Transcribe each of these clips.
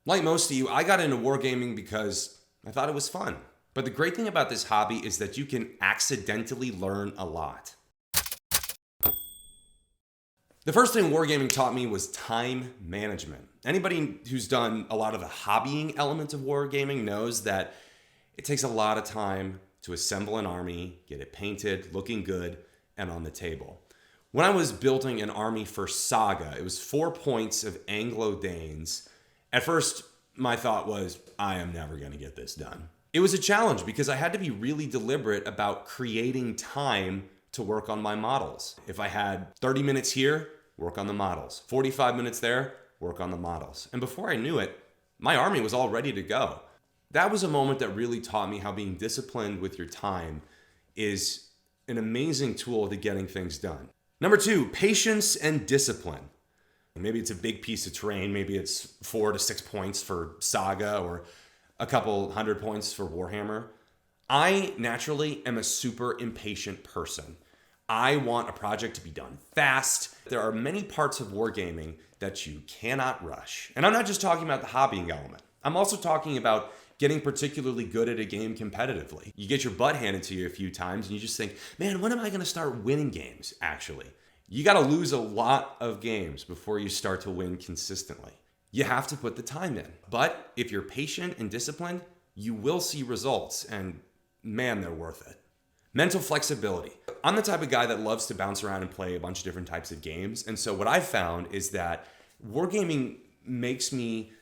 Like most of you, I got into wargaming because I thought it was fun. But the great thing about this hobby is that you can accidentally learn a lot. The first thing wargaming taught me was time management. Anybody who's done a lot of the hobbying elements of wargaming knows that it takes a lot of time to assemble an army, get it painted, looking good, and on the table. When I was building an army for Saga, it was 4 points of anglo-danes. At first, my thought was, I am never going to get this done. It was a challenge because I had to be really deliberate about creating time to work on my models. If I had 30 minutes here, work on the models. 45 minutes there, work on the models. And before I knew it, my army was all ready to go. That was a moment that really taught me how being disciplined with your time is an amazing tool to getting things done. Number 2, patience and discipline. Maybe it's a big piece of terrain. Maybe it's 4 to 6 points for Saga or a couple 100 points for Warhammer. I naturally am a super impatient person. I want a project to be done fast. There are many parts of wargaming that you cannot rush. And I'm not just talking about the hobbying element. I'm also talking about getting particularly good at a game competitively. You get your butt handed to you a few times and you just think, man, when am I going to start winning games, actually? You got to lose a lot of games before you start to win consistently. You have to put the time in. But if you're patient and disciplined, you will see results, and man, they're worth it. Mental flexibility. I'm the type of guy that loves to bounce around and play a bunch of different types of games. And so what I've found is that wargaming makes me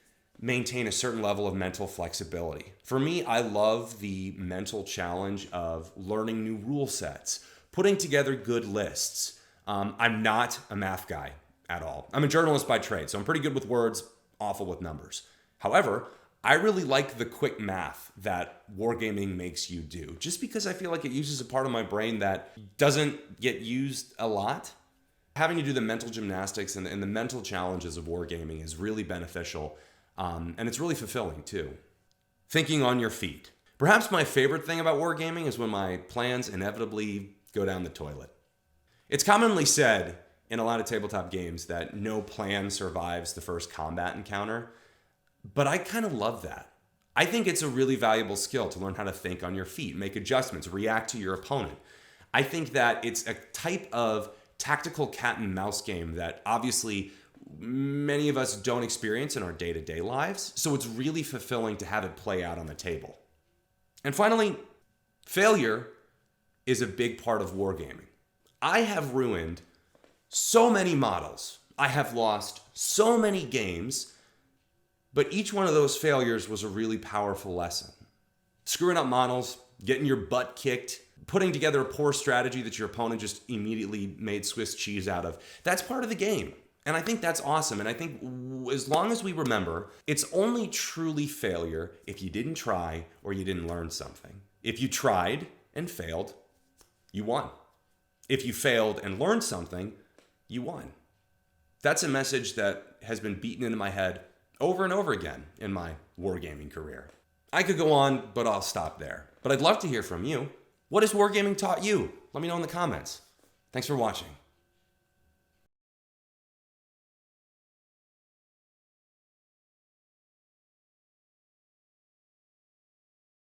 maintain a certain level of mental flexibility. For me, I love the mental challenge of learning new rule sets, putting together good lists. I'm not a math guy at all. I'm a journalist by trade, so I'm pretty good with words, awful with numbers. However, I really like the quick math that wargaming makes you do, just because I feel like it uses a part of my brain that doesn't get used a lot. Having to do the mental gymnastics and the mental challenges of wargaming is really beneficial, and it's really fulfilling too. Thinking on your feet. Perhaps my favorite thing about wargaming is when my plans inevitably go down the toilet. It's commonly said in a lot of tabletop games that no plan survives the first combat encounter. But I kind of love that. I think it's a really valuable skill to learn how to think on your feet, make adjustments, react to your opponent. I think that it's a type of tactical cat and mouse game that obviously many of us don't experience in our day-to-day lives. So it's really fulfilling to have it play out on the table. And finally, failure is a big part of wargaming. I have ruined so many models. I have lost so many games. But each one of those failures was a really powerful lesson. Screwing up models, getting your butt kicked, putting together a poor strategy that your opponent just immediately made Swiss cheese out of, that's part of the game. And I think that's awesome. And I think as long as we remember, it's only truly failure if you didn't try or you didn't learn something. If you tried and failed, you won. If you failed and learned something, you won. That's a message that has been beaten into my head over and over again in my wargaming career. I could go on, but I'll stop there. But I'd love to hear from you. What has wargaming taught you? Let me know in the comments. Thanks for watching.